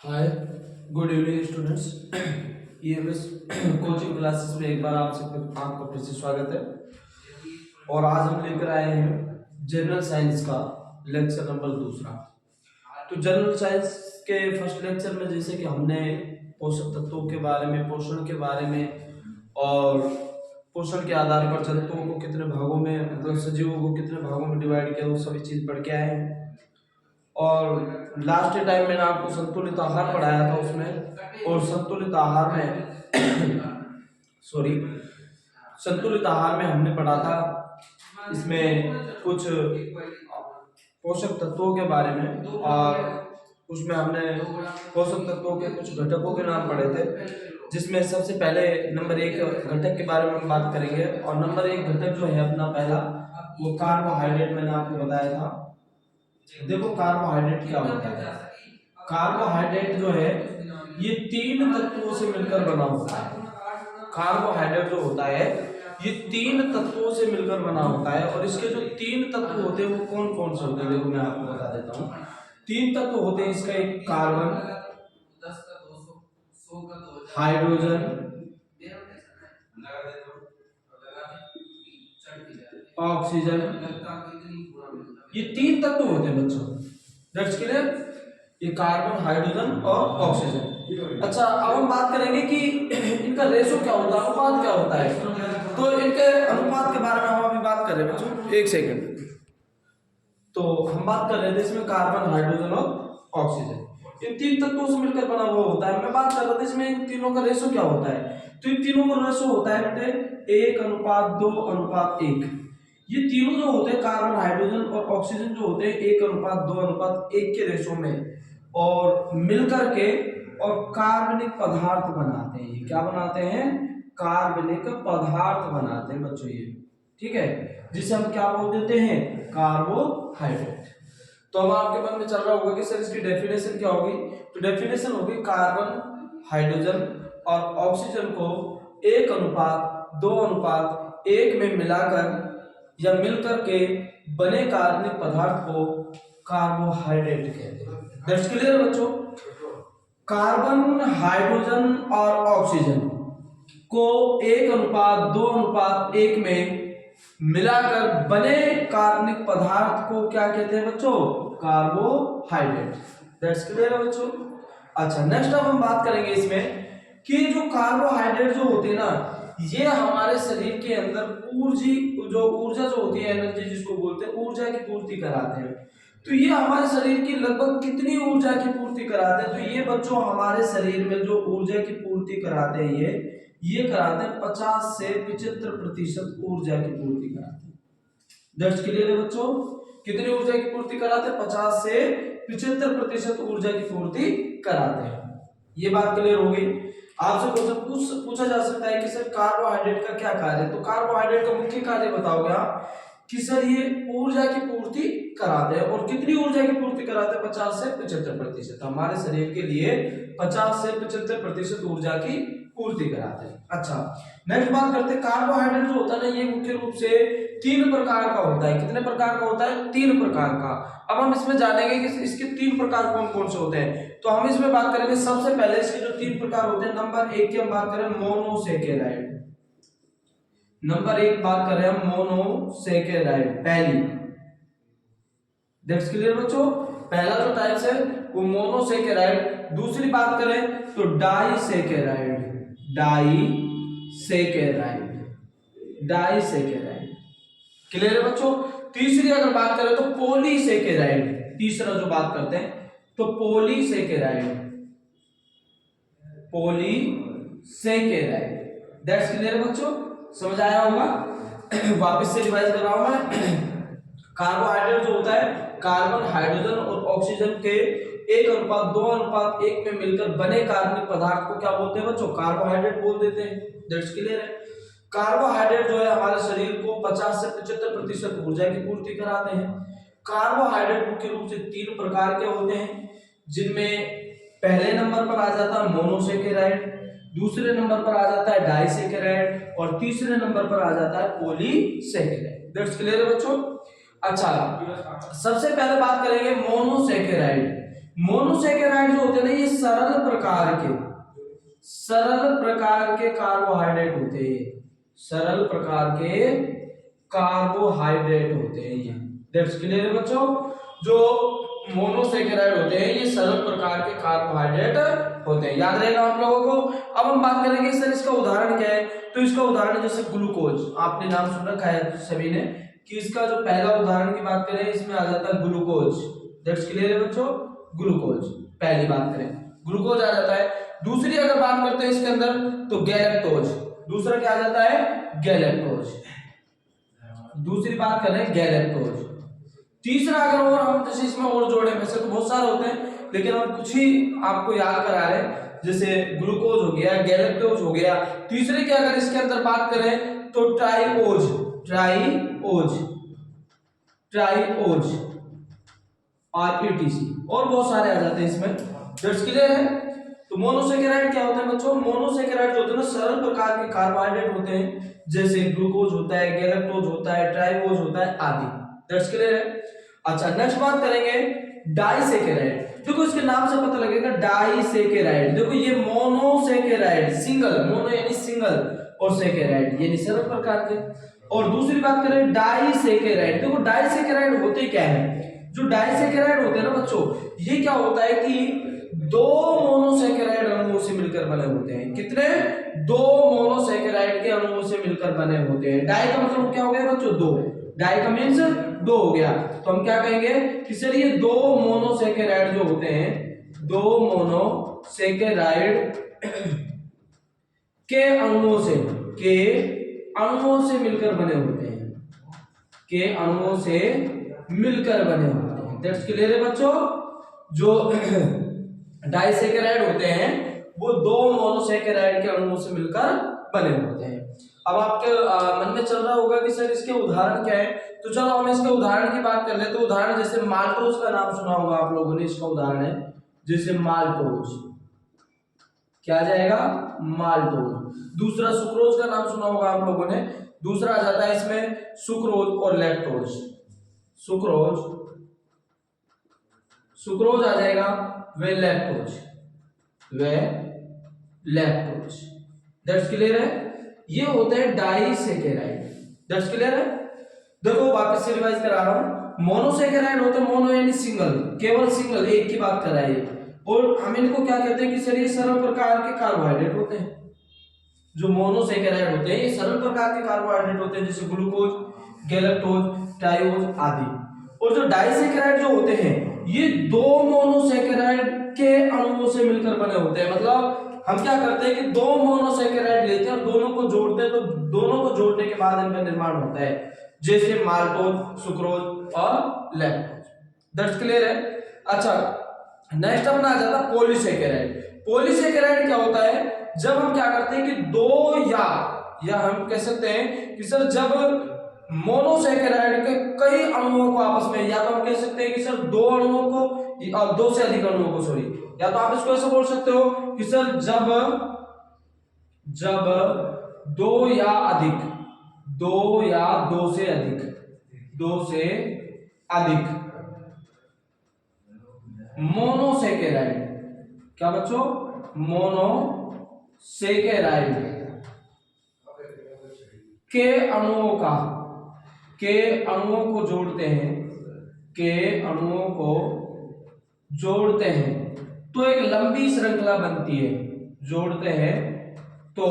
हाय, good evening students. EMS coaching classes में एक बार आपका फिर से स्वागत है। और आज हम लेकर आए हैं जनरल साइंस का लेक्चर नंबर 2। तो जनरल साइंस के फर्स्ट लेक्चर में जैसे कि हमने पोषक तत्वों के बारे में, पोषण के बारे में और पोषण के आधार पर जंतुओं को कितने भागों में, मतलब सजीवों को कितने भागों में डिवाइड किया, वो सभी चीज पढ़ के आए हैं। और लास्ट टाइम मैंने आपको संतुलित आहार पढ़ाया था उसमें, और संतुलित आहार में सॉरी संतुलित आहार में हमने पढ़ा था इसमें कुछ पोषक तत्वों के बारे में, और उसमें हमने पोषक तत्वों के कुछ घटकों के नाम पढ़े थे, जिसमें सबसे पहले नंबर 1 घटक के बारे में हम बात करेंगे। और नंबर 1 घटक जो है अपना पहला, वो कार्बोहाइड्रेट मैंने आपको बताया था। देखो कार्बोहाइड्रेट क्या होता है। कार्बोहाइड्रेट जो है ये 3 तत्वों से मिलकर बना होता है। कार्बोहाइड्रेट जो होता है ये 3 तत्वों से मिलकर बना होता है। और इसके जो 3 तत्व होते हैं वो कौन कौन से होते हैं, देखो मैं आपको बता देता हूँ। 3 तत्व होते हैं इसका, एक कार्बन, हाइड्रोजन, ऑक्सीजन। ये 3 तत्व होते हैं बच्चों, दैट्स क्लियर। ये कार्बन, हाइड्रोजन और ऑक्सीजन। अच्छा, अब हम बात करेंगे कि इनका रेशो क्या होता है, अनुपात क्या होता है। तो इनके अनुपात के बारे में हम अभी बात कर रहे हैं बच्चों, एक सेकंड। तो हम बात कर रहे थे इसमें कार्बन, हाइड्रोजन और ऑक्सीजन, इन 3 तत्वों से मिलकर बना हुआ होता है। मैं बात कर रहा था इसमें इन तीनों का रेशो क्या होता है। तो इन तीनों का रेशो होता है बेटे 1:2:1। ये तीनों जो होते हैं कार्बन, हाइड्रोजन और ऑक्सीजन जो होते हैं 1:2:1 के रेशो में और मिलकर के और कार्बनिक पदार्थ बनाते हैं। क्या बनाते हैं? कार्बनिक पदार्थ बनाते हैं बच्चों ये, ठीक है, जिसे हम क्या बोल देते हैं, कार्बोहाइड्रेट। तो अब आपके मन में चल रहा होगा कि सर इसकी डेफिनेशन क्या होगी। तो डेफिनेशन होगी कार्बन, हाइड्रोजन और ऑक्सीजन को 1:2:1 में मिलाकर या मिलकर के बने कार्बनिक पदार्थ को कार्बोहाइड्रेट कहते हैं। दैट्स क्लियर बच्चों। कार्बन, हाइड्रोजन और ऑक्सीजन को 1:2:1 में मिलाकर बने कार्बनिक पदार्थ को क्या कहते हैं बच्चों, कार्बोहाइड्रेट। दैट्स क्लियर है बच्चों। अच्छा, नेक्स्ट अब हम बात करेंगे इसमें कि जो कार्बोहाइड्रेट जो होते हैं ना, ये हमारे शरीर के अंदर ऊर्जा जो होती है, एनर्जी जिसको बोलते हैं, ऊर्जा की पूर्ति कराते हैं। तो ये हमारे शरीर की लगभग कितनी ऊर्जा की पूर्ति कराते हैं। तो ये बच्चों हमारे शरीर में जो ऊर्जा की पूर्ति कराते हैं ये कराते हैं 50 से 75% ऊर्जा की पूर्ति कराते हैं। दैट्स क्लियर है बच्चों। कितनी ऊर्जा की पूर्ति कराते हैं? 50 से 75% ऊर्जा की पूर्ति कराते हैं। ये बात क्लियर हो गई। आपसे क्वेश्चन पूछा जा सकता है कि सर कार्बोहाइड्रेट का क्या कार्य है। तो कार्बोहाइड्रेट का मुख्य कार्य बताओगे आप कि सर ये ऊर्जा की पूर्ति कराते हैं। और कितनी ऊर्जा की पूर्ति कराते हैं? 50 से 75%। हमारे शरीर के लिए 50 से 75% ऊर्जा की पूर्ति कराते हैं। अच्छा, नेक्स्ट बात करते हैं। कार्बोहाइड्रेट जो होता है ना, ये मुख्य रूप से 3 प्रकार का होता है। कितने प्रकार का होता है? 3 प्रकार का। अब हम इसमें जानेंगे कि इसके 3 प्रकार कौन कौन से होते हैं। तो हम इसमें बात करेंगे सबसे पहले इसके जो 3 प्रकार होते हैं। नंबर 1 की हम बात करें मोनोसेकेराइड। नंबर 1 बात करें हम मोनोसेकेराइड, पहली। दैट्स क्लियर बच्चों। पहला जो टाइप है वो मोनोसेकेराइड। दूसरी बात करें तो डाइसेकेराइड, डाइसेकेराइड। क्लियर है बच्चों। तीसरी अगर बात करें तो पॉलीसेकेराइड। तीसरा जो बात करते हैं तो पॉलीसेकेराइड। दैट्स क्लियर है बच्चों, समझ आया होगा। वापस से रिवाइज कर रहा हूं मैं। कार्बोहाइड्रेट जो होता है कार्बन, हाइड्रोजन और ऑक्सीजन के 1:2:1 में मिलकर बने कार्बनिक पदार्थ को क्या बोलते हैं बच्चों? कार्बोहाइड्रेट बोल देते हैं। दैट्स क्लियर है। कार्बोहाइड्रेट जो है हमारे शरीर को 50 से 75% ऊर्जा की पूर्ति कराते हैं। कार्बोहाइड्रेट मुख्य रूप से 3 प्रकार के होते हैं, जिनमें पहले नंबर पर आ जाता है मोनोसेकेराइड, दूसरे नंबर पर आ जाता है डाइसेकेराइड और तीसरे नंबर पर आ जाता है पॉलीसेकेराइड। दैट्स क्लियर है बच्चों। अच्छा, सबसे पहले बात करेंगे मोनोसेकेराइड। मोनोसेकेराइड जो होते हैं ना, ये सरल प्रकार के कार्बोहाइड्रेट होते हैं, सरल प्रकार के कार्बोहाइड्रेट होते हैं ये। दैट्स क्लियर है बच्चों। जो मोनोसेकेराइड होते हैं ये सरल प्रकार के कार्बोहाइड्रेट होते हैं, याद रहेगा आप लोगों को। अब हम बात करेंगे सर इसका उदाहरण क्या है, तो इसका उदाहरण जैसे ग्लूकोज, आपने नाम सुन रखा है सभी ने कि इसका जो पहला उदाहरण की बात करें इसमें आ जाता है ग्लूकोज। दैट्स क्लियर है बच्चों, ग्लूकोज पहली बात करें ग्लूकोज आ जाता है। दूसरी अगर बात करते हैं इसके अंदर तो गैलेक्टोज, दूसरा क्या आ जाता है गैलेक्टोज, दूसरी बात कर रहे हैं गैलेक्टोज। तीसरा अगर और हम जैसे इसमें और जोड़े, वैसे तो बहुत सारे होते हैं लेकिन हम कुछ ही आपको याद करा रहे हैं, जैसे ग्लूकोज हो गया, गैलेक्टोज हो गया। तीसरे की अगर इसके अंदर बात करें तो ट्राइओज, ट्राइओज, ट्राइओज और ईटीसी और बहुत सारे आ जाते हैं इसमें। दैट्स क्लियर है। तो मोनोसेकेराइड क्या होते हैं बच्चों, मोनोसेकेराइड जो होते हैं ना सरल प्रकार के कार्बोहाइड्रेट होते हैं, जैसे ग्लूकोज होता है, गैलेक्टोज होता है, ट्राइओज होता है आदि। दैट्स क्लियर है। अच्छा नेक्स्ट बात करेंगे डाइसेकेराइड। देखो इसके नाम से पता लगेगा डाइसेकेराइड। देखो ये मोनोसेकेराइड, सिंगल, मोनो यानी सिंगल और सेकेराइड यानी सरल प्रकार के। और दूसरी बात करें डाइसेकेराइड। देखो डाइसेकेराइड होते क्या है, जो डाइसेकेराइड होते हैं ना बच्चों, ये क्या होता है कि दो मोनोसेकेराइड अणुओं से मिलकर बने होते हैं। कितने, दो मोनोसेकेराइड के अणुओं से मिलकर बने होते हैं। डाई का मतलब क्या हो गया बच्चों, दो, डाई का मीन्स दो हो गया। तो हम क्या कहेंगे कि सर ये दो मोनोसेकेराइड जो होते हैं, दो मोनोसेकेराइड के अणुओं से मिलकर बने होते हैं, के अणुओं से मिलकर बने होते हैं। दैट्स क्लियर है बच्चों। जो डाइसेकेराइड होते हैं वो दो मोनोसेकेराइड के अणुओं से मिलकर बने होते हैं। अब आपके मन में चल रहा होगा कि सर इसके उदाहरण क्या है, तो चलो हम इसके उदाहरण की बात कर लेते हैं। तो उदाहरण जैसे माल्टोज का नाम सुना होगा आप लोगों ने, इसका उदाहरण है जैसे माल्टोज, क्या जाएगा माल्टोज। दूसरा सुक्रोज का नाम सुना होगा आप लोगों ने, दूसरा आ जाता है इसमें सुक्रोज और लैक्टोज, सुक्रोज, सुक्रोज आ जाएगा, whey lactose, whey lactose. That's clear है। ये होते हैं डाइसेकेराइड। दैट्स क्लियर है। देखो वापस से रिवाइज करा रहा हूं, मोनोसेकेराइड होते हैं, मोनो यानी सिंगल, केवल सिंगल, एक की बात कर रहा है। और हम इनको क्या कहते हैं कि सर ये सरल प्रकार के कार्बोहाइड्रेट होते हैं। जो मोनोसेकेराइड होते हैं ये सरल प्रकार के कार्बोहाइड्रेट होते हैं, जैसे ग्लूकोज, गैलेक्टोज, ट्राइओज आदि। और जो डाइसेकेराइड जो होते हैं ये दो मोनोसेकेराइड के अणुओं से मिलकर बने होते हैं। मतलब हम क्या करते हैं कि दो मोनोसेकेराइड लेते हैं और दोनों को जोड़ते हैं, तो दोनों को जोड़ने के बाद इनका निर्माण होता है, जैसे माल्टोज, सुक्रोज और लैक्टोज। दैट्स क्लियर है। अच्छा नेक्स्ट अपना आ जाता है पॉलीसेकेराइड। पॉलीसेकेराइड क्या होता है, जब हम क्या करते हैं कि दो या हम कह सकते हैं कि सर जब मोनोसेकेराइड के कई अणुओं को आपस में, या तो हम कह सकते हैं कि सर दो अणुओं को, दो से अधिक अणुओं को, सॉरी, या तो आप इसको ऐसे बोल सकते हो कि सर जब दो या अधिक, दो या दो से अधिक, दो से अधिक मोनोसेकेराइड, क्या बच्चों, मोनोसेकेराइड के अणुओं को जोड़ते हैं, के अणुओं को जोड़ते हैं तो एक लंबी श्रृंखला बनती है, जोड़ते हैं तो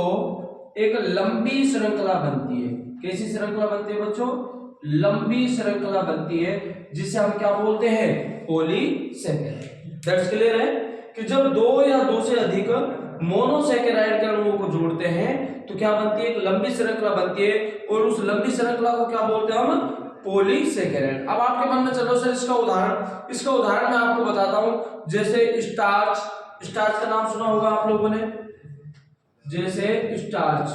एक लंबी श्रृंखला बनती है। कैसी श्रृंखला बनती है बच्चों, लंबी श्रृंखला बनती है, जिसे हम क्या बोलते हैं, पॉलीसेकेराइड। दैट्स क्लियर है कि जब दो या दो से अधिक मोनोसेकेराइड के अणुओं को जोड़ते हैं तो क्या बनती है, एक लंबी श्रृंखला बनती है, और उस लंबी श्रृंखला को क्या बोलते हैं हम, पॉलीसेकेराइड। अब आपके मन में चलो सर इसका उदाहरण मैं आपको बताता हूं, जैसे स्टार्च, स्टार्च का नाम सुना होगा आप लोगों ने, जैसे स्टार्च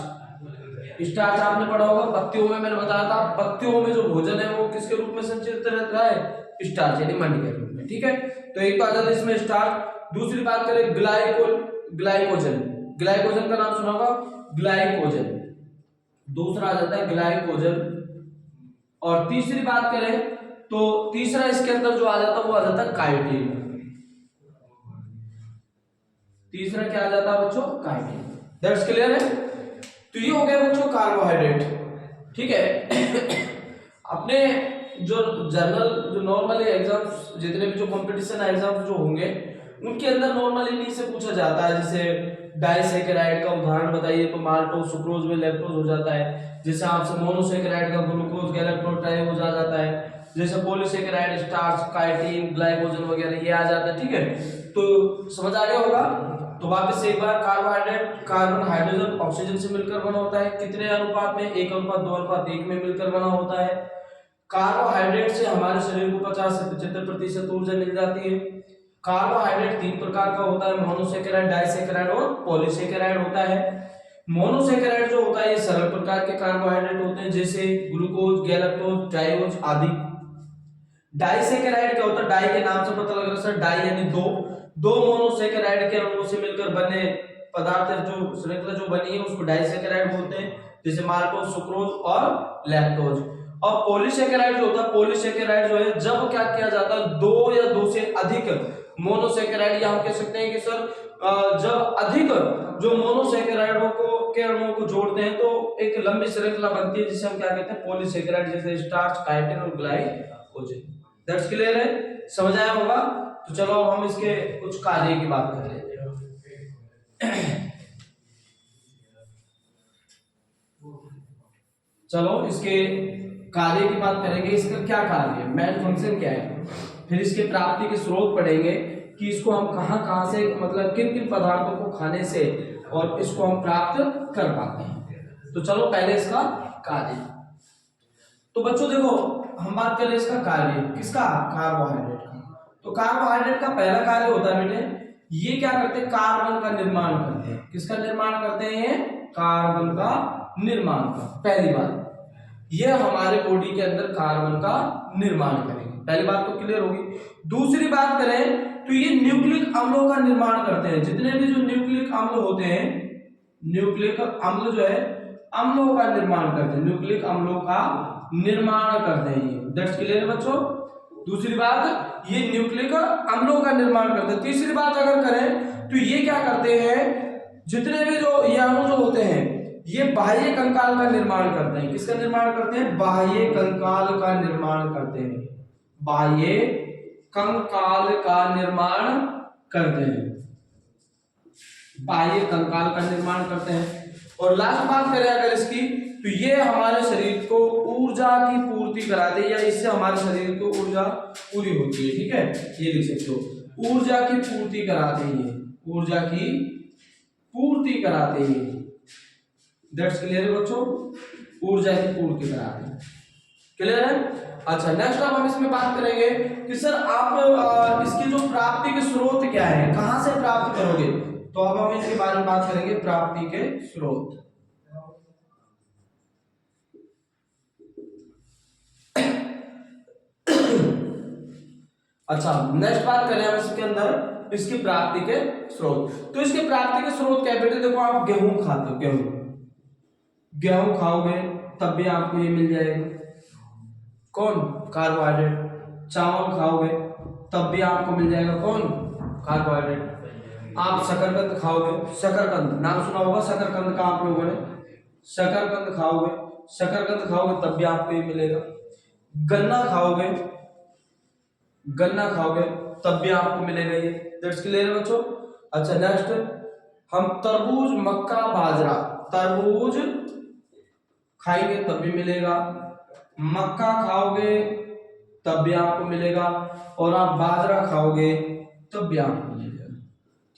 आपने पढ़ा होगा, पत्तियों में मैंने बताया था, पत्तियों में जो भोजन है वो किसके रूप में संचित रहता है, स्टार्च यानी मंड के रूप में। ठीक है, तो एक तो आ जाता है इसमें स्टार्च। दूसरी बात करें ग्लाइकोजन का नाम सुना होगा, ग्लाइकोजन, दूसरा आ जाता है ग्लाइकोजन। और तीसरी बात करें तो तीसरा इसके अंदर जो आ जाता है वो आ जाता है काइटिन, तीसरा क्या आ जाता है बच्चों, काइटिन। दैट्स क्लियर है। तो ये हो गया बच्चों कार्बोहाइड्रेट, ठीक है। अपने जो जनरल जो नॉर्मली एग्जाम्स जितने भी जो कंपटीशन एग्जाम्स जो होंगे उनके अंदर नॉर्मली इन्हीं से पूछा जाता है। जैसे डाइसैकेराइड का उदाहरण बताइए तो माल्टोज सुक्रोज में लैक्टोज हो जाता है। जैसे आपसे मोनोसैकेराइड का ग्लूकोज गैलेक्टोज ट्राइओज आ जाता है। जैसे पॉलीसैकेराइड स्टार्च काइटिन ग्लाइकोजन वगैरह ये आ जाता है, ठीक है। तो समझ आ गया होगा। तो वापस से एक बार, कार्बोहाइड्रेट कार्बन हाइड्रोजन ऑक्सीजन से मिलकर बना होता है। कितने अनुपात में, 1:2:1 में मिलकर बना होता है। कार्बोहाइड्रेट से हमारे शरीर को 50 से 75% ऊर्जा मिल जाती है। कार्बोहाइड्रेट 3 प्रकार का होता है, मोनोसैकेराइड डाइसैकेराइड और पॉलीसैकेराइड होता है। मोनोसैकेराइड जो होता है ये सरल प्रकार के कार्बोहाइड्रेट होते हैं, जैसे ग्लूकोज गैलेक्टोज ट्राइओज आदि। डाइसैकेराइड क्या होता है, डाई के नाम से पता लग रहा है सर, डाई यानी दो मोनोसैकेराइड के अणुओं से मिलकर बने पदार्थ जो श्रृंखला जो बनी है उसको डाइसैकेराइड बोलते हैं, जैसे माल्टोज सुक्रोज और लैक्टोज। और पॉलीसैकेराइड जो होता है, पॉलीसैकेराइड जो है जब क्या किया जाता है, 2 या 2 से अधिक मोनोसैकेराइड, या हम कह सकते हैं कि सर जब अधिक जो मोनोसैकेराइडों को के अणुओं को जोड़ते हैं तो एक लंबी श्रृंखला बनती है जिसे हम क्या कहते हैं, पॉलीसैकेराइड, जैसे स्टार्च काइटिन और ग्लाइकोजन। दैट्स क्लियर है, समझ आया होगा। तो चलो अब हम इसके कुछ कार्य की बात कर लेते हैं। चलो इसके कार्य की बात करेंगे, इसका क्या कार्य है, मेन फंक्शन क्या है, फिर इसके प्राप्ति के स्रोत पढ़ेंगे कि इसको हम कहां से, मतलब किन किन पदार्थों को खाने से और इसको हम प्राप्त कर पाते हैं। तो चलो पहले इसका कार्य। तो बच्चों देखो हम बात करें इसका कार्य, किसका, कार्बोहाइड्रेट का। तो कार्बोहाइड्रेट का पहला कार्य होता है बेटे, ये क्या करते हैं, कार्बन का निर्माण करते हैं। किसका निर्माण करते हैं, कार्बन का निर्माण का। पहली बात ये हमारे बॉडी के अंदर कार्बन का निर्माण करेंगे, पहली बात तो क्लियर होगी। दूसरी बात करें तो ये न्यूक्लिक अम्लों का निर्माण करते हैं। जितने भी जो न्यूक्लिक अम्ल होते हैं, न्यूक्लिक अम्ल जो है अम्लों का निर्माण करते हैं, न्यूक्लिक अम्लों का निर्माण करते हैं। दैट्स क्लियर बच्चों। दूसरी बात ये न्यूक्लिक अम्लों का निर्माण करते हैं। तीसरी बात अगर करें तो ये क्या करते हैं, जितने भी जो ये अणु जो होते हैं ये बाह्य कंकाल का निर्माण करते हैं। किसका निर्माण करते हैं, बाह्य कंकाल का निर्माण करते हैं, बाह्य कंकाल का निर्माण करते हैं, बाह्य कंकाल का निर्माण करते हैं। और लास्ट बात करें अगर इसकी, तो ये हमारे शरीर को ऊर्जा की पूर्ति कराते हैं, या इससे हमारे शरीर को ऊर्जा पूरी होती है, ठीक है, ये लिख सकते हो, ऊर्जा की पूर्ति कराते हैं, ऊर्जा की पूर्ति कराते हैं। दैट्स क्लियर है बच्चों, ऊर्जा की पूर्ति कराते हैं, क्लियर है। अच्छा नेक्स्ट अब हम इसमें बात करेंगे कि सर आप इसकी जो प्राप्ति के स्रोत क्या है, कहां से प्राप्त करोगे। तो अब हम इसके बारे में बात करेंगे, प्राप्ति के स्रोत। अच्छा नेक्स्ट बात करें हम इसके अंदर इसकी प्राप्ति के स्रोत। तो इसके प्राप्ति के स्रोत क्या बेटे, देखो आप गेहूं खाते हो, गेहूं खाओगे तब भी आपको ये मिल जाएगा, कौन, कार्बोहाइड्रेट। चावल खाओगे तब भी आपको मिल जाएगा, कौन, कार्बोहाइड्रेट। आप शकरकंद खाओगे, शकरकंद नाम सुना होगा शकरकंद का आप लोगों ने, शकरकंद खाओगे तब भी आपको ये मिलेगा। गन्ना खाओगे तब भी आपको मिलेगा ये। दैट्स क्लियर बच्चों। अच्छा नेक्स्ट हम तरबूज मक्का बाजरा, तरबूज खाएंगे तब भी मिलेगा, मक्का खाओगे तब भी आपको मिलेगा, और आप बाजरा खाओगे तब भी आपको मिलेगा,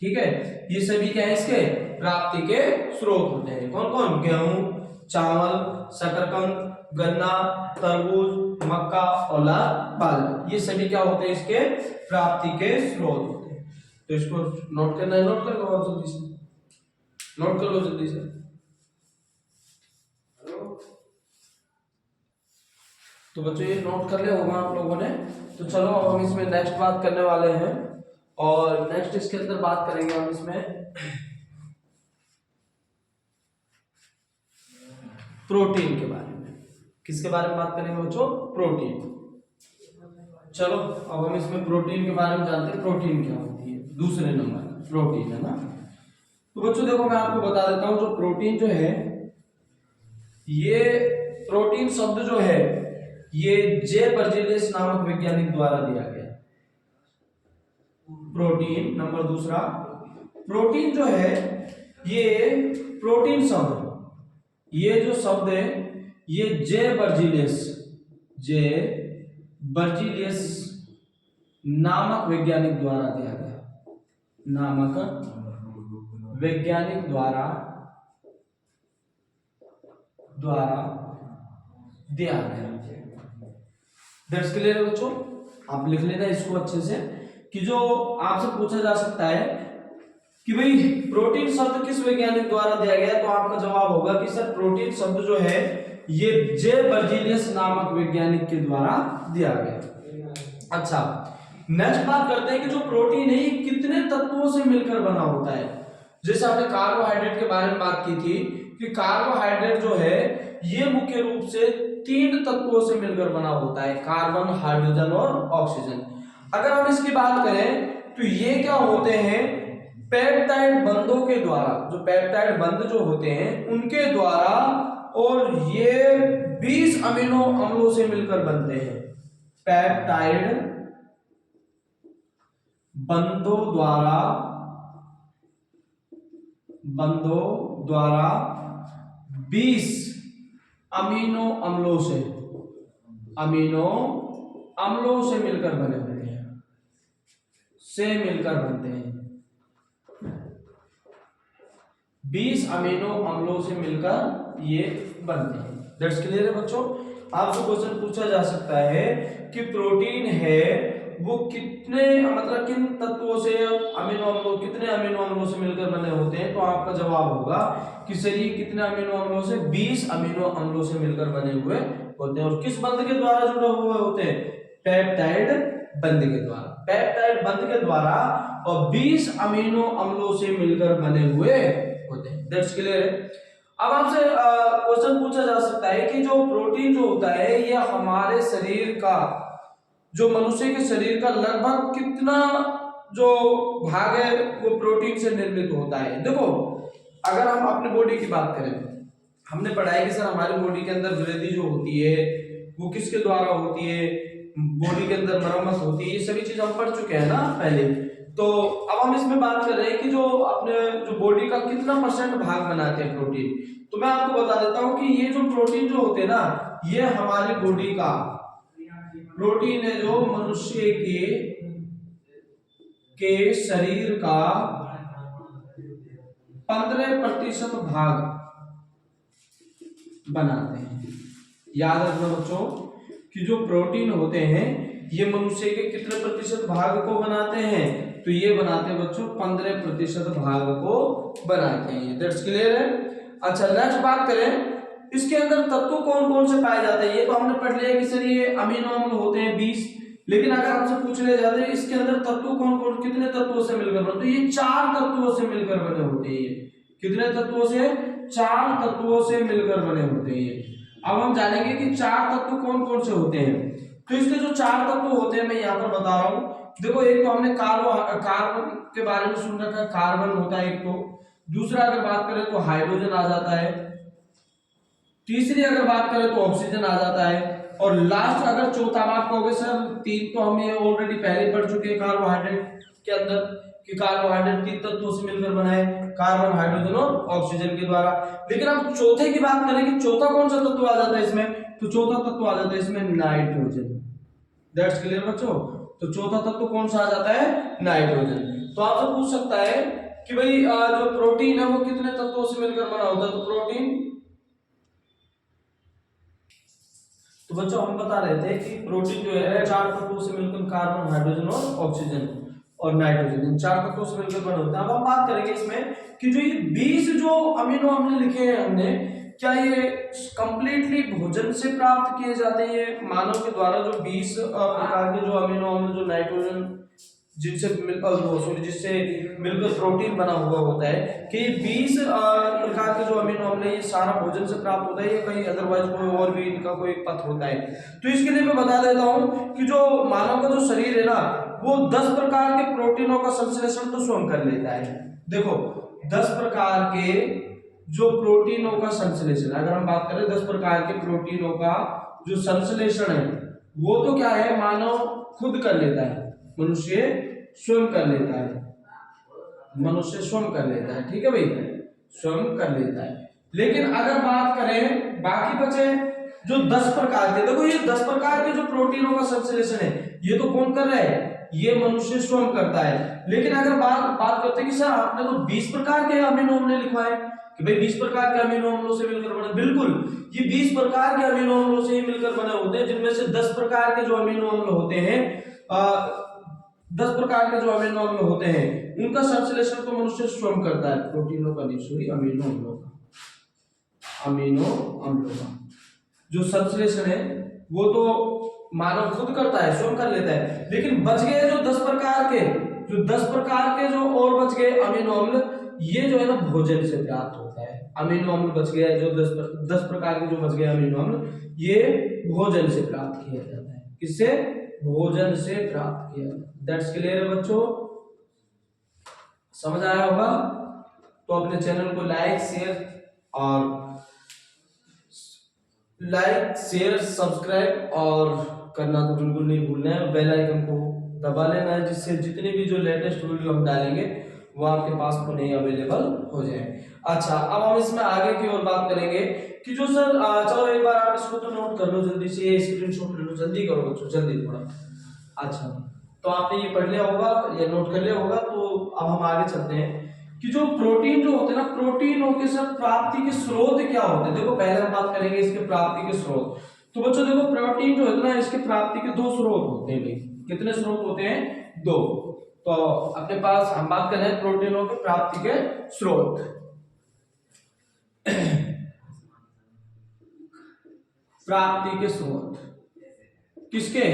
ठीक है। ये सभी क्या है, इसके प्राप्ति के स्रोत होते हैं। कौन कौन, गेहूं, चावल, शकरकंद, गन्ना, तरबूज, मक्का और बाजरा, ये सभी क्या होते हैं, इसके प्राप्ति के स्रोत होते हैं। तो इसको नोट करना है, नोट कर लो जल्दी से, नोट कर लो जल्दी से। तो बच्चों ये नोट कर लिया होगा आप लोगों ने। तो चलो अब हम इसमें नेक्स्ट बात करने वाले हैं, और नेक्स्ट इसके अंदर बात करेंगे हम इसमें प्रोटीन के बारे में। किसके बारे में बात करेंगे बच्चों, प्रोटीन। चलो अब हम इसमें प्रोटीन के बारे में जानते हैं, प्रोटीन क्या होती है, दूसरे नंबर प्रोटीन है ना। तो बच्चों देखो मैं आपको बता देता हूं, जो प्रोटीन जो है, ये प्रोटीन शब्द जो है ये जे बर्जीलियस नामक वैज्ञानिक द्वारा दिया गया। प्रोटीन नंबर दूसरा, प्रोटीन जो है ये प्रोटीन शब्द, ये जो शब्द है ये जे बर्जीलियस नामक वैज्ञानिक द्वारा दिया गया, नामक वैज्ञानिक द्वारा दिया गया। दैट्स क्लियर है बच्चों, आप लिख लेना इसको अच्छे से, कि जो आपसे पूछा जा सकता है कि भाई प्रोटीन शब्द किस वैज्ञानिक द्वारा दिया गया, तो आपका जवाब होगा कि सर प्रोटीन शब्द जो है ये जे बर्जीलियस नामक वैज्ञानिक के द्वारा दिया गया। अच्छा, नेक्स्ट बात करते हैं कि जो प्रोटीन है ये कितने तत्वों से मिलकर बना होता है। जैसे आपने कार्बोहाइड्रेट के बारे में बात की थी कि कार्बोहाइड्रेट जो है ये मुख्य रूप से 3 तत्वों से मिलकर बना होता है, कार्बन, हाइड्रोजन और ऑक्सीजन। अगर हम इसकी बात करें तो ये क्या होते हैं, पेप्टाइड बंधों के द्वारा, जो पेप्टाइड बंध जो होते हैं उनके द्वारा, और ये 20 अमीनो अम्लों से मिलकर बनते हैं। पेप्टाइड बंधों द्वारा 20 अमीनो अम्लों से मिलकर बने होते हैं, मिलकर बनते हैं। 20 अमीनो अम्लों से मिलकर ये बनते हैं। दैट्स क्लियर है बच्चों। आपसे क्वेश्चन पूछा जा सकता है कि प्रोटीन है वो कितने, मतलब किन तत्वों से, कितने अमीनो अम्लों से मिलकर बने होते हैं, तो आपका जवाब होगा कि सर ये कितने अमीनो अम्लों से, 20 अमीनो अम्लों से मिलकर बने हुए होते हैं। और किस बंध के द्वारा जुड़े हुए होते हैं, पेप्टाइड बंध के द्वारा, पेप्टाइड बंध के द्वारा, और 20 अमीनो अम्लों से मिलकर बने हुए होते हैं। दैट्स क्लियर है। अब आपसे क्वेश्चन पूछा जा सकता है कि जो प्रोटीन जो होता है ये हमारे शरीर का, जो मनुष्य के शरीर का लगभग कितना जो भाग है वो प्रोटीन से निर्मित होता है। देखो अगर हम अपने बॉडी की बात करें, हमने पढ़ा है कि सर हमारी बॉडी के अंदर वृद्धि जो होती है वो किसके द्वारा होती है, बॉडी के अंदर मरम्मत होती है, ये सभी चीज हम पढ़ चुके हैं ना पहले। तो अब हम इसमें बात कर रहे हैं कि जो अपने जो बॉडी का कितना % भाग बनाते हैं प्रोटीन। तो मैं आपको बता देता हूं कि ये जो प्रोटीन जो होते हैं ना, ये हमारी बॉडी का प्रोटीन है जो मनुष्य के शरीर का 15% भाग बनाते हैं। याद रखना बच्चों कि जो प्रोटीन होते हैं ये मनुष्य के कितने % भाग को बनाते हैं, तो ये बनाते हैं बच्चों 15% भाग को बनाते हैं। दैट्स क्लियर है। अच्छा नेक्स्ट बात करें, इसके अंदर तत्व कौन कौन से पाए जाते हैं। ये तो हमने पढ़ लिया कि सर ये अमीनो अम्ल होते हैं 20, लेकिन अगर हमसे पूछ ले जाते हैं इसके अंदर तत्व कौन कौन, कितने तत्वों से मिलकर बने, तो ये 4 तत्वों से मिलकर बने होते हैं। ये कितने तत्वों से, 4 तत्वों से मिलकर बने होते हैं। अब हम जानेंगे कि 4 तत्व कौन कौन से होते हैं। तो इसके जो 4 तत्व होते हैं मैं यहाँ पर बता रहा हूँ। देखो एक तो हमने कार्बन के बारे में सुन रखा है, कार्बन होता है एक तो, दूसरा अगर बात करें तो हाइड्रोजन आ जाता है, तीसरी अगर बात करें तो ऑक्सीजन आ जाता है, और लास्ट अगर चौथा बात कहोगे सर 3 तो हम ये ऑलरेडी पहले पढ़ चुके हैं कार्बोहाइड्रेट के अंदर कि कार्बोहाइड्रेट 3 तत्वों से मिलकर बना है, कार्बन, हाइड्रोजन और ऑक्सीजन के द्वारा। लेकिन हम चौथे की बात करें कि चौथा कौन सा तत्व आ जाता है इसमें, तो चौथा तत्व आ जाता है इसमें नाइट्रोजन। दैट्स क्लियर बच्चों। तो चौथा तत्व कौन सा आ जाता है, नाइट्रोजन। तो आपसे पूछ सकता है कि भाई जो प्रोटीन है वो कितने तत्वों से मिलकर बना होता है, तो प्रोटीन, तो बच्चों हम बता रहे थे कि प्रोटीन जो है 4 तत्वों से मिलकर, कार्बन, हाइड्रोजन और ऑक्सीजन और नाइट्रोजन, इन 4 तत्वों से मिलकर बना होता है। अब हम बात करेंगे इसमें कि जो ये 20 जो अमीनो अम्ल लिखे हैं हमने, क्या ये कंप्लीटली भोजन से प्राप्त किए जाते हैं मानव के द्वारा, जो 20 प्रकार के जो अमीनो अम्ल जो नाइट्रोजन जिससे मिलकर प्रोटीन बना हुआ होता है, कि 20 प्रकार के जो अमीनो अम्ल है ये सारा भोजन से प्राप्त होता है या कहीं अदरवाइज कोई और भी इनका कोई पथ होता है। तो इसके लिए मैं बता देता हूँ कि जो मानव का जो शरीर है ना वो 10 प्रकार के प्रोटीनों का संश्लेषण तो स्वयं कर लेता है। देखो 10 प्रकार के जो प्रोटीनों का संश्लेषण, अगर हम बात करें 10 प्रकार के प्रोटीनों का जो संश्लेषण है वो तो क्या है, मानव खुद कर लेता है, मनुष्य स्वयं कर लेता है, मनुष्य स्वयं कर लेता है, ठीक है भाई, स्वयं कर लेता है। लेकिन अगर बात करें बाकी बचे जो 10 प्रकार के, देखो ये 10 प्रकार के जो प्रोटीनों का संश्लेषण है ये तो कौन कर रहा है, ये मनुष्य स्वयं करता है। लेकिन अगर बात करते हैं कि सर आपने तो 20 प्रकार के अमीनो अम्ल लिखवाए कि भाई 20 प्रकार के अमीनो अम्लों से मिलकर बने, बिल्कुल ये 20 प्रकार के अमीनो अम्लों से ही मिलकर बने होते हैं, जिनमें से 10 प्रकार के जो अमीनो अम्ल होते हैं 10 प्रकार के जो अमीनो अम्ल होते हैं उनका संश्लेषण तो मनुष्य स्वयं करता है, प्रोटीनों का नहीं, सॉरी अमीनो अम्लों का, अमीनो अम्लों का जो संश्लेषण है वो तो मानव खुद करता है, स्वयं कर लेता है। लेकिन बच गए जो 10 प्रकार के, जो 10 प्रकार के जो और बच गए अमीनो अम्ल, ये जो है ना भोजन से प्राप्त होता है। अमीनो अम्ल बच गया जो 10 प्रकार के जो बच गए अमीनो अम्ल, ये भोजन से प्राप्त किया जाता है। किससे, भोजन से प्राप्त किया जाता है। दैट्स क्लियर है बच्चों, समझ आया होगा। तो अपने चैनल को लाइक शेयर सब्सक्राइब और करना तो बिल्कुल नहीं भूलना है, बेल आइकन को दबा लेना है, जिससे जितने भी जो लेटेस्ट वीडियो हम डालेंगे वो आपके पास में नहीं अवेलेबल हो जाए। अच्छा, अब हम इसमें आगे की ओर बात करेंगे कि जो सर चलो एक बार आप इसको तो नोट कर लो जल्दी से, ये स्क्रीनशॉट ले लो, जल्दी करो बच्चों, जल्दी थोड़ा। अच्छा, तो आपने ये पढ़ लिया होगा या नोट कर लिया होगा, तो अब हम आगे चलते हैं कि जो प्रोटीन जो होते हैं ना, प्रोटीनों के सर प्राप्ति के स्रोत क्या होते हैं। देखो पहले हम बात करेंगे इसके प्राप्ति के स्रोत। तो बच्चों देखो प्रोटीन जो है ना, इसके प्राप्ति के 2 स्रोत होते हैं भाई। कितने स्रोत होते हैं, 2। तो अपने पास हम बात कर रहे हैं प्रोटीनों के प्राप्ति के स्रोत। प्राप्ति के स्रोत किसके,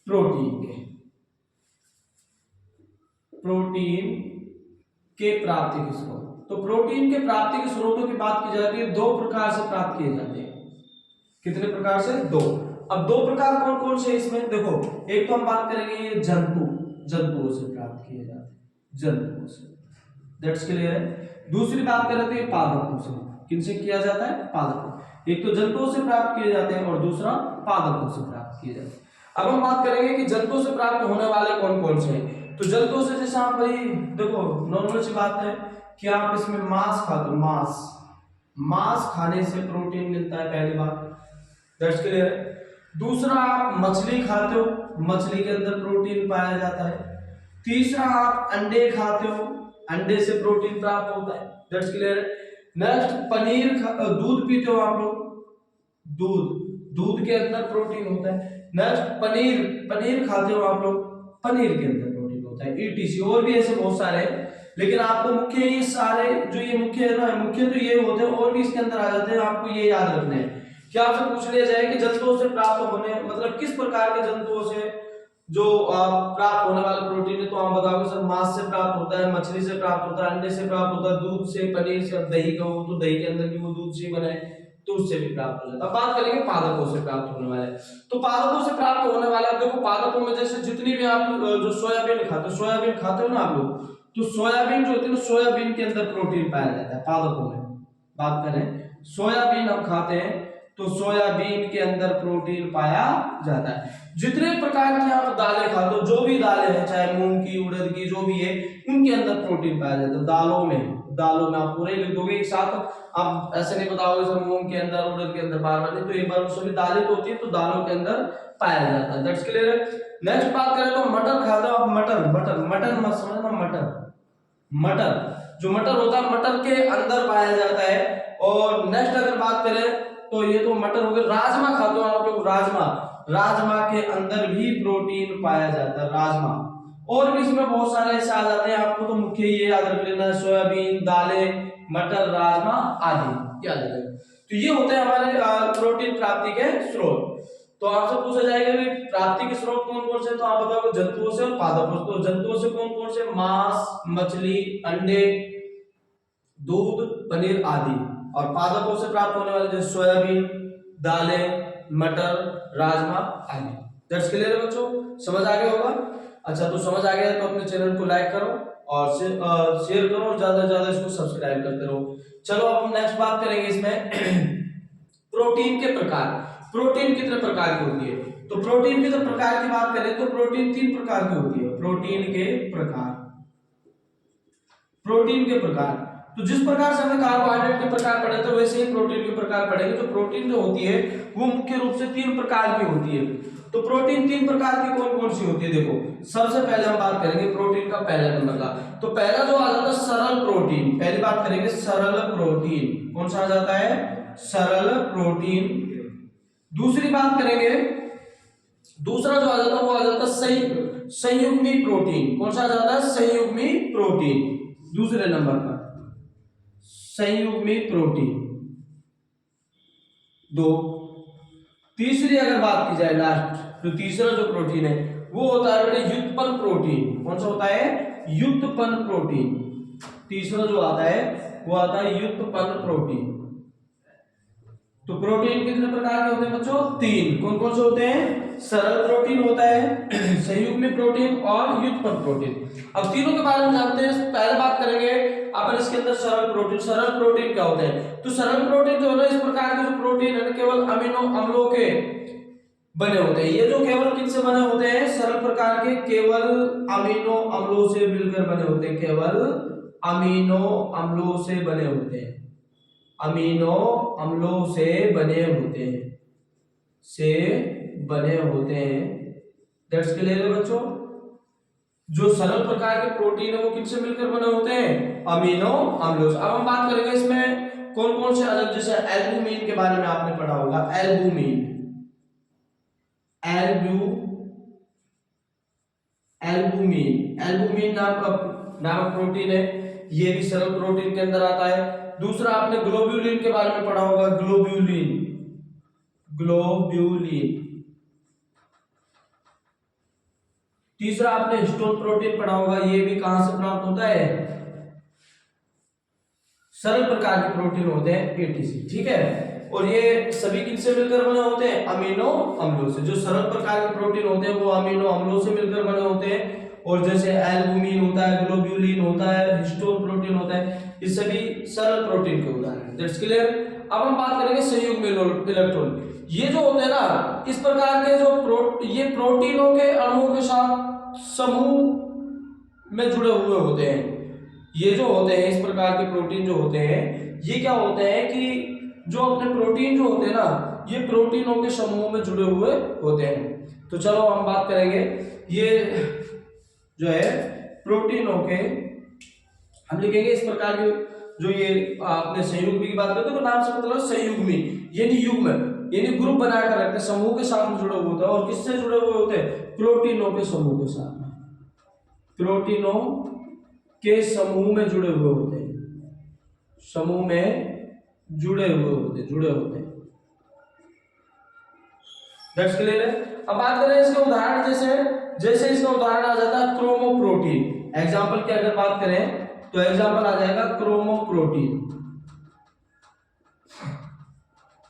प्रोटीन के, प्रोटीन के प्राप्ति के स्रोत। तो प्रोटीन के प्राप्ति के स्रोतों की बात की जाती है, 2 प्रकार से प्राप्त किए जाते हैं। कितने प्रकार से, 2। अब 2 प्रकार कौन कौन से इसमें, देखो एक तो हम बात करेंगे ये जंतुओं से प्राप्त किए जाते हैं, जंतुओं से, दैट्स क्लियर है। दूसरी बात करें तो ये पादपों से, किनसे किया जाता है, पादपों। एक तो जंतुओं से प्राप्त किए जाते हैं और दूसरा पादपों से प्राप्त किए जाते हैं। अब हम बात करेंगे कि जंतुओं से प्राप्त होने वाले कौन कौन से हैं। तो जंतुओं से जैसे आप भाई देखो नॉर्मल सी बात है कि आप इसमें मांस खाते हो, मांस खाने से प्रोटीन मिलता है, पहली बात, दैट्स क्लियर है। दूसरा आप मछली खाते हो, मछली के अंदर प्रोटीन पाया जाता है। तीसरा आप अंडे खाते हो, अंडे से प्रोटीन प्राप्त होता है, दैट्स क्लियर है। नेक्स्ट पनीर, दूध पीते हो आप लोग, दूध के अंदर प्रोटीन होता है। नेक्स्ट पनीर खाते हो आप लोग, पनीर के अंदर प्रोटीन होता है, ईटीसी। और भी ऐसे बहुत सारे हैं, लेकिन आपको मुख्य ये सारे जो ये मुख्य है ना, मुख्य तो ये होते हैं, और भी इसके अंदर आ जाते हैं, आपको ये याद रखने हैं। क्या आपसे पूछ लिया जाए कि जंतुओं से प्राप्त होने, मतलब किस प्रकार के जंतुओं से जो प्राप्त होने वाले प्रोटीन है, तो आप बताओगे सर मांस से प्राप्त होता है, मछली से प्राप्त होता है, अंडे से प्राप्त होता है, दूध से, पनीर से, दही का हो तो दही के अंदर भी वो दूध से बना है तो उससे भी प्राप्त हो जाता है। अब बात करेंगे पादपों से प्राप्त होने वाले। तो पादपों से प्राप्त होने वाला, देखो पादपों में जैसे जितनी भी आप जो सोयाबीन खाते हो ना आप लोग, तो सोयाबीन जो होती है ना, सोयाबीन के अंदर प्रोटीन पाया जाता है पादपों में। बात करें सोयाबीन हम खाते हैं तो सोयाबीन के अंदर प्रोटीन पाया जाता है। जितने प्रकार की आप दालें खाते हो, जो भी दालें हैं, चाहे मूंग की, उड़द की, जो भी है, उनके अंदर प्रोटीन पाया जाता है। दालों में आप पूरे लिख दोगे एक साथ, आप ऐसे नहीं बताओगे सर मूंग के अंदर, उड़द के अंदर, बार नहीं, तो एक बार सभी दालें तो होती है तो दालों के अंदर पाया जाता है, दैट्स क्लियर है। नेक्स्ट बात करें तो मटर खाते हो आप, मटर मत समझना, मटर जो मटर होता है मटर के अंदर पाया जाता है। और नेक्स्ट अगर बात करें तो ये तो मटर हो गए। राजमा खाते हो आप लोग, राजमा के अंदर भी प्रोटीन पाया जाता है, राजमा। और भी इसमें बहुत सारे ऐसे आ जाते हैं, आपको तो मुख्य ये याद रख लेना है, सोयाबीन, दालें, मटर, राजमा आदि याद रखें। तो ये होते हैं हमारे प्रोटीन प्राप्ति के स्रोत। तो आपसे पूछा जाएगा कि प्राप्ति के स्रोत कौन कौन से, तो आप बताओगे जंतुओं से और पादपों से। तो जंतुओं से कौन कौन से, मांस, मछली, अंडे, दूध, पनीर आदि। और पादपों से प्राप्त होने वाले जैसे सोयाबीन, दालें, मटर, राजमा आदि, दैट्स क्लियर है बच्चों, समझ आ गया होगा। अच्छा तो समझ आ गया तो अपने चैनल को लाइक करो और शेयर करो और ज्यादा से ज्यादा इसको सब्सक्राइब करते रहो। चलो अब हम नेक्स्ट बात करेंगे इसमें प्रोटीन के प्रकार। प्रोटीन कितने प्रकार की होती है? तो प्रोटीन के प्रकार की बात करें तो प्रोटीन 3 प्रकार की होती है। प्रोटीन के प्रकार, प्रोटीन के प्रकार, तो जिस प्रकार से हमने कार्बोहाइड्रेट के प्रकार पढ़े थे वैसे ही प्रोटीन के प्रकार पढ़ेंगे। तो प्रोटीन जो होती है वो मुख्य रूप से 3 प्रकार की होती है। तो प्रोटीन 3 प्रकार की कौन कौन सी होती है? देखो सबसे पहले हम बात करेंगे प्रोटीन का पहले नंबर का। तो पहला जो आ जाता है सरल प्रोटीन, पहली बात करेंगे सरल प्रोटीन। कौन सा आ जाता है? सरल प्रोटीन। दूसरी बात करेंगे, दूसरा जो आ जाता है वो आ जाता है संयुग्मी प्रोटीन। कौन सा आ जाता है? संयुग्मी प्रोटीन। दूसरे नंबर पर संयुग्मी प्रोटीन 2। तीसरी अगर बात की जाए लास्ट, तो तीसरा जो प्रोटीन है वो होता है युत्पन्न प्रोटीन। कौन सा होता है? युत्पन्न प्रोटीन। तीसरा जो आता है वो आता है युत्पन्न प्रोटीन। तो प्रोटीन कितने प्रकार के होते हैं बच्चों? 3। कौन कौन से होते हैं? सरल प्रोटीन होता है, संयुग्मी प्रोटीन और युत्पन्न प्रोटीन। अब तीनों के बारे में जानते हैं। पहले बात करेंगे अपन इसके अंदर सरल प्रोटीन। सरल प्रोटीन क्या होते हैं? तो सरल प्रोटीन जो है ना, इस प्रकार के जो प्रोटीन है केवल अमीनो अम्लों के बने होते हैं। ये जो केवल किनसे बने होते हैं? सरल प्रकार के केवल अमीनो अम्लों से मिलकर बने होते हैं। केवल अमीनो अम्लों से बने होते हैं। अमीनो अम्लों से बने होते हैं, से बने होते हैं। दैट्स क्लियर है बच्चों। जो सरल प्रकार के प्रोटीन है वो किनसे मिलकर बने होते हैं? अमीनो अम्लों से। अब हम बात करेंगे इसमें कौन कौन से अलग, जैसे एल्बुमिन के बारे में आपने पढ़ा होगा। एल्बुमिन, एल्बुमिन, एल्बुमिन नामक प्रोटीन है, ये भी सरल प्रोटीन के अंदर आता है। दूसरा आपने ग्लोब्यूलिन के बारे में पढ़ा होगा। Globulin, globulin. तीसरा आपने हिस्टोन प्रोटीन पढ़ा होगा। ये भी कहां से प्राप्त होता है? सरल प्रकार के प्रोटीन होते हैं एटीसी, ठीक है। और ये सभी किनसे मिलकर बने होते हैं? अमीनो अम्लों से। जो सरल प्रकार के प्रोटीन होते हैं वो अमीनो अम्लों से मिलकर बने होते हैं। और जैसे एल्बुमिन होता है, ग्लोब्यूलिन होता है, हिस्टोन प्रोटीन होता है, ये सभी सरल प्रोटीन के उदाहरण। That's clear. अब हम बात करेंगे संयुग्मी इलेक्ट्रॉन। ये जो होते हैं ना, इस प्रकार के जो ये प्रोटीनों के अणुओं के साथ समूह में जुड़े हुए होते हैं। ये जो होते हैं इस प्रकार के प्रोटीन जो होते हैं, ये क्या होते हैं कि जो अपने प्रोटीन जो होते हैं ना, ये प्रोटीनों के समूह में जुड़े हुए होते हैं। तो चलो हम बात करेंगे ये जो है प्रोटीनों के, हम लिखेंगे इस प्रकार के जो ये आपने संयुग्मी की बात करते हो तो नाम से मतलब संयुग्मी यानी युग्म, यानी ग्रुप बनाकर रखते हैं, समूह के साथ में जुड़े हुए होते हैं। और किससे जुड़े हुए होते हैं? प्रोटीनों के समूह के साथ में, प्रोटीनों के समूह में जुड़े हुए होते हैं, समूह में जुड़े होते हैं। दैट्स क्लियर है। अब बात करें इसके उदाहरण, जैसे इसका उदाहरण आ जाता है क्रोमोप्रोटीन। एग्जांपल की अगर बात करें तो एग्जांपल आ जाएगा क्रोमोप्रोटीन।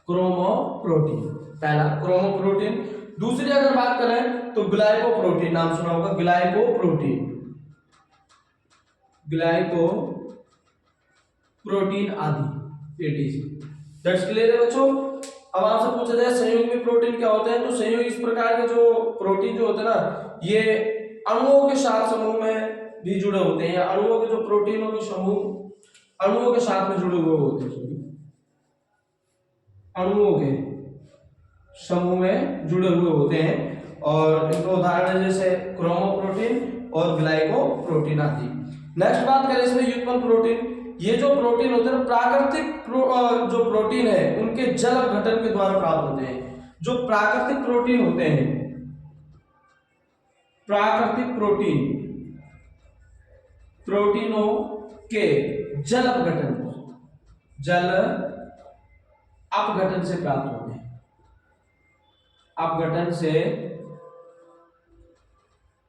क्रोमोप्रोटीन पहला क्रोमोप्रोटीन। दूसरी अगर बात करें तो ग्लाइकोप्रोटीन, नाम सुना होगा ग्लाइकोप्रोटीन, ग्लाइकोप्रोटीन आदि एटीसी। दैट्स क्लियर है बच्चों। अब आपसे पूछा जाए संयुग्मी प्रोटीन क्या होते हैं, तो संयुग इस प्रकार के जो प्रोटीन जो होते हैं ना, ये अणुओं के साथ समूह में भी जुड़े होते हैं। अणुओं के जो प्रोटीनों के समूह अणुओं के साथ में जुड़े हुए होते हैं, अणुओं के समूह में जुड़े हुए होते हैं। और इनका उदाहरण जैसे क्रोमोप्रोटीन और ग्लाइकोप्रोटीन आदि। नेक्स्ट बात करें इसमें युग्मन प्रोटीन। ये जो प्रोटीन होते हैं प्राकृतिक जो प्रोटीन है उनके जल अपघटन के द्वारा प्राप्त होते हैं। जो प्राकृतिक प्रोटीन होते हैं, प्राकृतिक प्रोटीनों के जल अपघटन से प्राप्त होते हैं, अपघटन से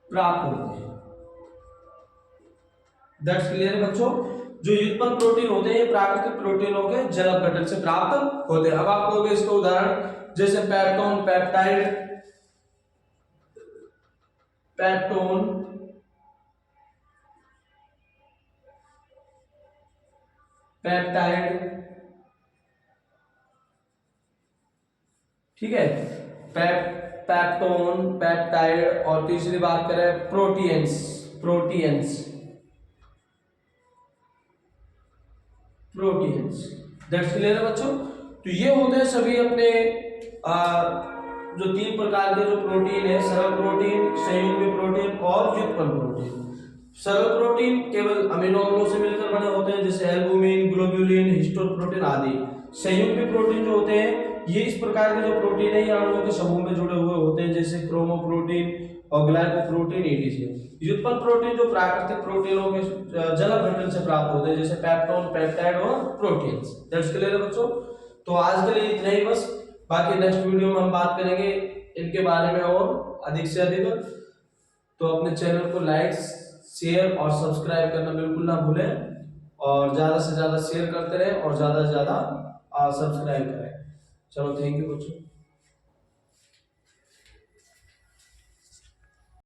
प्राप्त होते हैं। दैट्स क्लियर है बच्चों। जो युग्मन प्रोटीन होते हैं ये प्राकृतिक प्रोटीनों के जल अपघटन से प्राप्त होते हैं। अब आप कहोगे इसका उदाहरण जैसे पेप्टोन, पेप्टाइड, पेप्टोन, पेप्टाइड, ठीक है, पेप्टोन, पेप्टाइड, और तीसरी बात करें proteins, proteins, proteins. That's clear है बच्चों। तो ये होते हैं सभी अपने जो तीन प्रकार के जो प्रोटीन है, सरल प्रोटीन, संयुग्मी प्रोटीन और व्युत्पन्न प्रोटीन। सरल प्रोटीन केवल अमीनो अम्लों से मिलकर बने होते हैं, जैसे एल्बुमिन, ग्लोब्यूलिन, हिस्टोन प्रोटीन आदि। संयुग्मी प्रोटीन जो होते हैं ये इस प्रकार के जो प्रोटीन है ये अणुओं के समूह में जुड़े हुए होते हैं, जैसे क्रोमोप्रोटीन और ग्लाइकोप्रोटीन ईटीसी। व्युत्पन्न प्रोटीन जो प्राकृतिक प्रोटीनों के जलक घटन से प्राप्त होते हैं, जैसे पेप्टोन, पेप्टाइड और प्रोटीन्स। दैट्स क्लियर है बच्चों। तो आज के लिए इतना ही बस, बाकी नेक्स्ट वीडियो में हम बात करेंगे इनके बारे में और अधिक से अधिक। तो अपने चैनल को लाइक, शेयर और सब्सक्राइब करना बिल्कुल ना भूलें, और ज्यादा से ज्यादा शेयर करते रहें और ज्यादा से ज्यादा सब्सक्राइब करें। चलो, थैंक यू बच्चों।